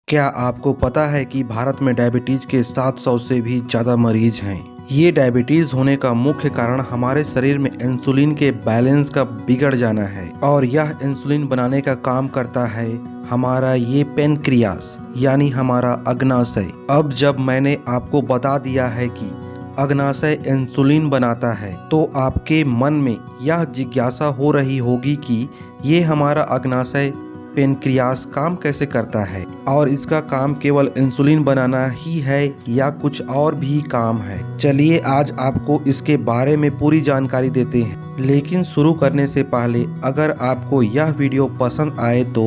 क्या आपको पता है कि भारत में डायबिटीज के 700 से भी ज़्यादा मरीज हैं? ये डायबिटीज होने का मुख्य कारण हमारे शरीर में इंसुलिन के बैलेंस का बिगड़ जाना है और यह इंसुलिन बनाने का काम करता है हमारा ये पेनक्रियास यानी हमारा अग्नाशय। अब जब मैंने आपको बता दिया है कि अग्नाशय इंसुलिन बनाता है तो आपके मन में यह जिज्ञासा हो रही होगी कि ये हमारा अग्नाशय पेनक्रियास काम कैसे करता है और इसका काम केवल इंसुलिन बनाना ही है या कुछ और भी काम है। चलिए आज आपको इसके बारे में पूरी जानकारी देते हैं, लेकिन शुरू करने से पहले अगर आपको यह वीडियो पसंद आए तो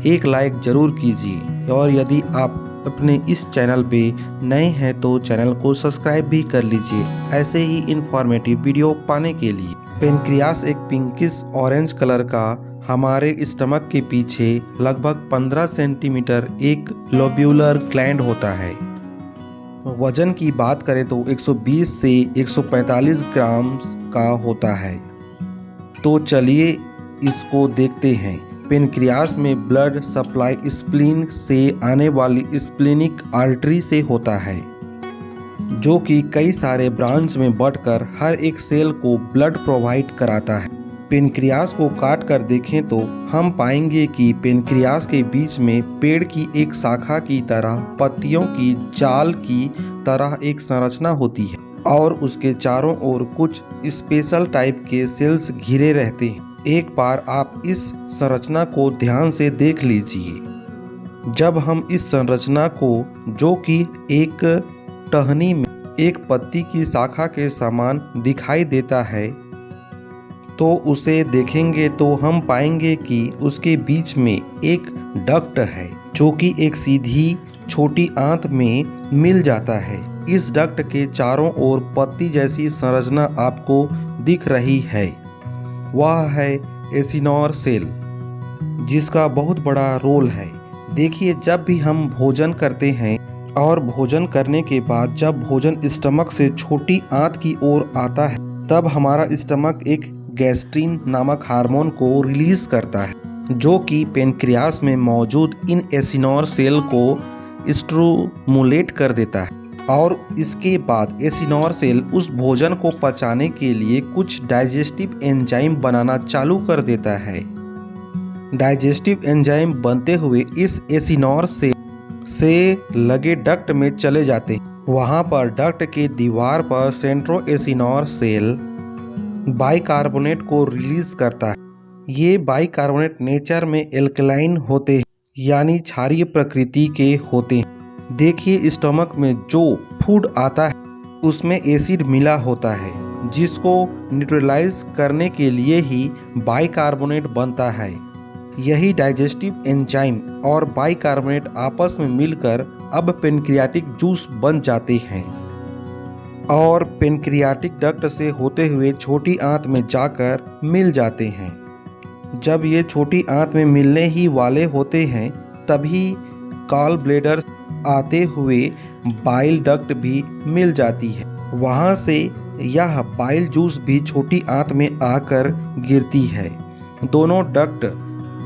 एक लाइक जरूर कीजिए और यदि आप अपने इस चैनल पे नए हैं तो चैनल को सब्सक्राइब भी कर लीजिए ऐसे ही इंफॉर्मेटिव वीडियो पाने के लिए। पेनक्रियास एक पिंकिश ऑरेंज कलर का हमारे स्टमक के पीछे लगभग 15 सेंटीमीटर एक लोब्यूलर ग्लैंड होता है। वजन की बात करें तो 120 से 145 ग्राम का होता है। तो चलिए इसको देखते हैं। पेनक्रियास में ब्लड सप्लाई स्प्लीन से आने वाली स्प्लीनिक आर्टरी से होता है, जो कि कई सारे ब्रांच में बंटकर हर एक सेल को ब्लड प्रोवाइड कराता है। पेनक्रियास को काट कर देखें तो हम पाएंगे कि पेनक्रियास के बीच में पेड़ की एक शाखा की तरह पत्तियों की जाल की तरह एक संरचना होती है और उसके चारों ओर कुछ स्पेशल टाइप के सेल्स घिरे रहते हैं। एक बार आप इस संरचना को ध्यान से देख लीजिए। जब हम इस संरचना को, जो कि एक टहनी में एक पत्ती की शाखा के समान दिखाई देता है, तो उसे देखेंगे तो हम पाएंगे कि उसके बीच में एक डक्ट है जो कि एक सीधी छोटी आंत में मिल जाता है। इस डक्ट के चारों ओर पत्ती जैसी संरचना आपको दिख रही है, वह है एसिनोर सेल, जिसका बहुत बड़ा रोल है। देखिए, जब भी हम भोजन करते हैं और भोजन करने के बाद जब भोजन स्टमक से छोटी आंत की ओर आता है, तब हमारा स्टमक एक गैस्ट्रिन नामक हार्मोन को रिलीज करता है, जो कि पेनक्रियास में मौजूद इन एसिनोर सेल को स्टिमुलेट कर देता है और इसके बाद एसिनोर सेल उस भोजन को पचाने के लिए कुछ डाइजेस्टिव एंजाइम बनाना चालू कर देता है। डाइजेस्टिव एंजाइम बनते हुए इस एसिनोर सेल से लगे डक्ट में चले जाते हैं। वहां पर डक्ट के दीवार पर सेंट्रोएसिनोर सेल बाइकार्बोनेट को रिलीज करता है। ये बाइकार्बोनेट नेचर में एल्कलाइन होते हैं, यानी क्षारीय प्रकृति के होते हैं। देखिए, स्टमक में जो फूड आता है उसमें एसिड मिला होता है, जिसको न्यूट्रलाइज करने के लिए ही बाइकार्बोनेट बनता है। यही डाइजेस्टिव एंजाइम और बाइकार्बोनेट आपस में मिलकर अब पेनक्रियाटिक जूस बन जाते हैं और पेनक्रियाटिक डक्ट से होते हुए छोटी आंत में जाकर मिल जाते हैं। जब ये छोटी आंत में मिलने ही वाले होते हैं, तभी गॉल ब्लैडर आते हुए बाइल डक्ट भी मिल जाती है। वहां से यह बाइल जूस भी छोटी आंत में आकर गिरती है। दोनों डक्ट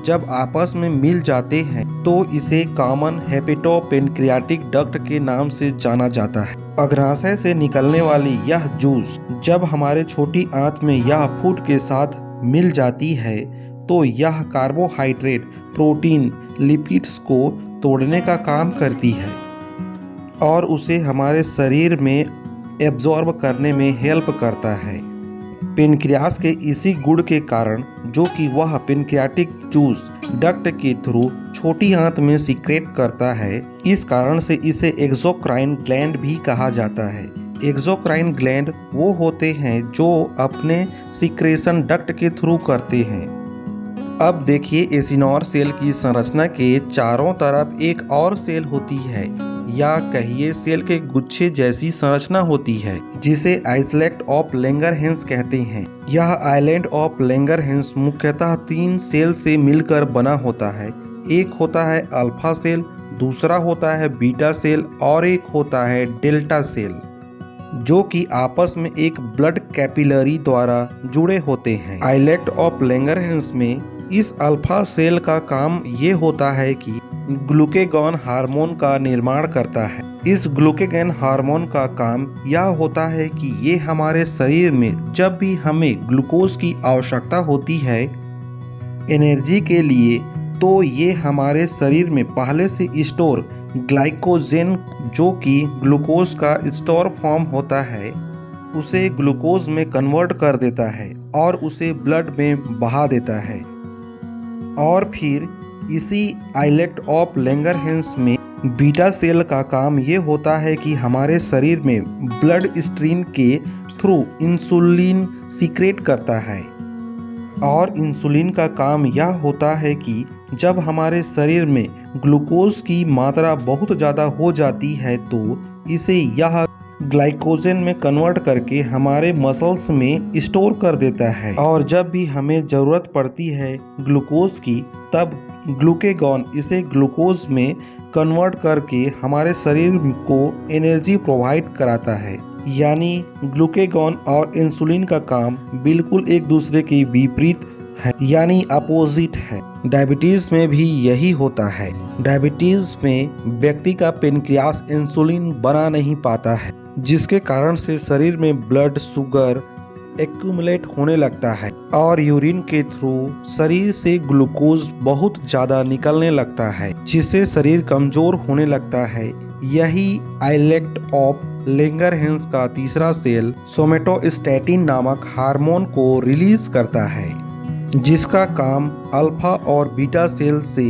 जब आपस में मिल जाते हैं तो इसे कॉमन हेपेटोपेनक्रियाटिक डक्ट के नाम से जाना जाता है। अग्नाशय से निकलने वाली यह जूस जब हमारे छोटी आंत में यह फूड के साथ मिल जाती है तो यह कार्बोहाइड्रेट, प्रोटीन, लिपिड्स को तोड़ने का काम करती है और उसे हमारे शरीर में एब्जॉर्ब करने में हेल्प करता है। पेनक्रियास के इसी गुण के कारण, जो कि वह पेनक्रियाटिक जूस डक्ट के थ्रू छोटी आंत में सीक्रेट करता है, इस कारण से इसे एक्सोक्राइन ग्लैंड भी कहा जाता है। एक्सोक्राइन ग्लैंड वो होते हैं जो अपने सीक्रेशन डक्ट के थ्रू करते हैं। अब देखिए, एसिनोर सेल की संरचना के चारों तरफ एक और सेल होती है, या कहिए सेल के गुच्छे जैसी संरचना होती है, जिसे आइसलेट ऑफ लैंगरहैंस कहते हैं। यह आइलैंड ऑफ लैंगरहैंस मुख्यतः 3 सेल से मिलकर बना होता है। एक होता है अल्फा सेल, दूसरा होता है बीटा सेल और एक होता है डेल्टा सेल, जो कि आपस में एक ब्लड कैपिलरी द्वारा जुड़े होते हैं। आइलैंड ऑफ लैंगरहैंस में इस अल्फा सेल का काम ये होता है कि ग्लूकेगॉन हार्मोन का निर्माण करता है। इस ग्लूकेगॉन हार्मोन का काम यह होता है कि ये हमारे शरीर में जब भी हमें ग्लूकोज की आवश्यकता होती है एनर्जी के लिए, तो ये हमारे शरीर में पहले से स्टोर ग्लाइकोजन, जो कि ग्लूकोज का स्टोर फॉर्म होता है, उसे ग्लूकोज में कन्वर्ट कर देता है और उसे ब्लड में बहा देता है। और फिर इसी आइलेट ऑफ लैंगरहैंस में बीटा सेल का काम ये होता है कि हमारे शरीर में ब्लड स्ट्रीम के थ्रू इंसुलिन सीक्रेट करता है। और इंसुलिन का काम यह होता है कि जब हमारे शरीर में ग्लूकोज की मात्रा बहुत ज़्यादा हो जाती है तो इसे यह ग्लाइकोजन में कन्वर्ट करके हमारे मसल्स में स्टोर कर देता है। और जब भी हमें ज़रूरत पड़ती है ग्लूकोज की, तब ग्लूकेगॉन इसे ग्लूकोज में कन्वर्ट करके हमारे शरीर को एनर्जी प्रोवाइड कराता है। यानी ग्लूकेगॉन और इंसुलिन का काम बिल्कुल एक दूसरे के विपरीत है, यानी अपोजिट है। डायबिटीज में भी यही होता है। डायबिटीज में व्यक्ति का पेनक्रियास इंसुलिन बना नहीं पाता है, जिसके कारण से शरीर में ब्लड शुगर एक्यूमुलेट होने लगता है और यूरिन के थ्रू शरीर से ग्लूकोज बहुत ज़्यादा निकलने लगता है, जिससे शरीर कमजोर होने लगता है। यही आइलेट ऑफ लैंगरहैंस का तीसरा सेल सोमेटोस्टैटिन नामक हार्मोन को रिलीज करता है, जिसका काम अल्फा और बीटा सेल से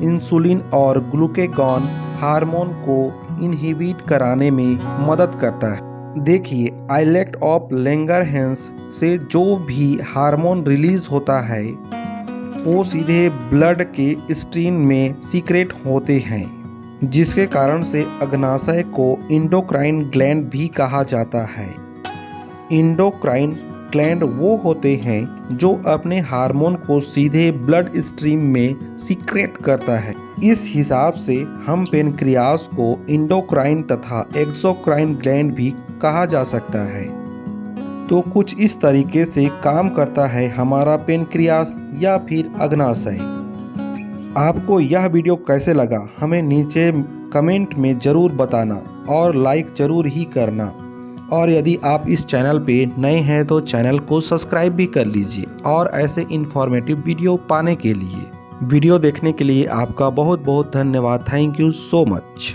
इंसुलिन और ग्लूकेगॉन हार्मोन को इनहिबिट कराने में मदद करता है। देखिए, आइलेट ऑफ लैंगरहैंस से जो भी हार्मोन रिलीज होता है वो सीधे ब्लड के स्ट्रीम में सीक्रेट होते हैं, जिसके कारण से अग्नाशय को इंडोक्राइन ग्लैंड भी कहा जाता है। इंडोक्राइन ग्लैंड वो होते हैं जो अपने हार्मोन को सीधे ब्लड स्ट्रीम में सीक्रेट करता है। इस हिसाब से हम पेनक्रियास को इंडोक्राइन तथा एक्सोक्राइन ग्लैंड भी कहा जा सकता है। तो कुछ इस तरीके से काम करता है हमारा पेनक्रियास या फिर अग्नाशय। आपको यह वीडियो कैसे लगा हमें नीचे कमेंट में ज़रूर बताना और लाइक ज़रूर ही करना। और यदि आप इस चैनल पे नए हैं तो चैनल को सब्सक्राइब भी कर लीजिए। और ऐसे इन्फॉर्मेटिव वीडियो पाने के लिए वीडियो देखने के लिए आपका बहुत बहुत धन्यवाद। Thank you so much.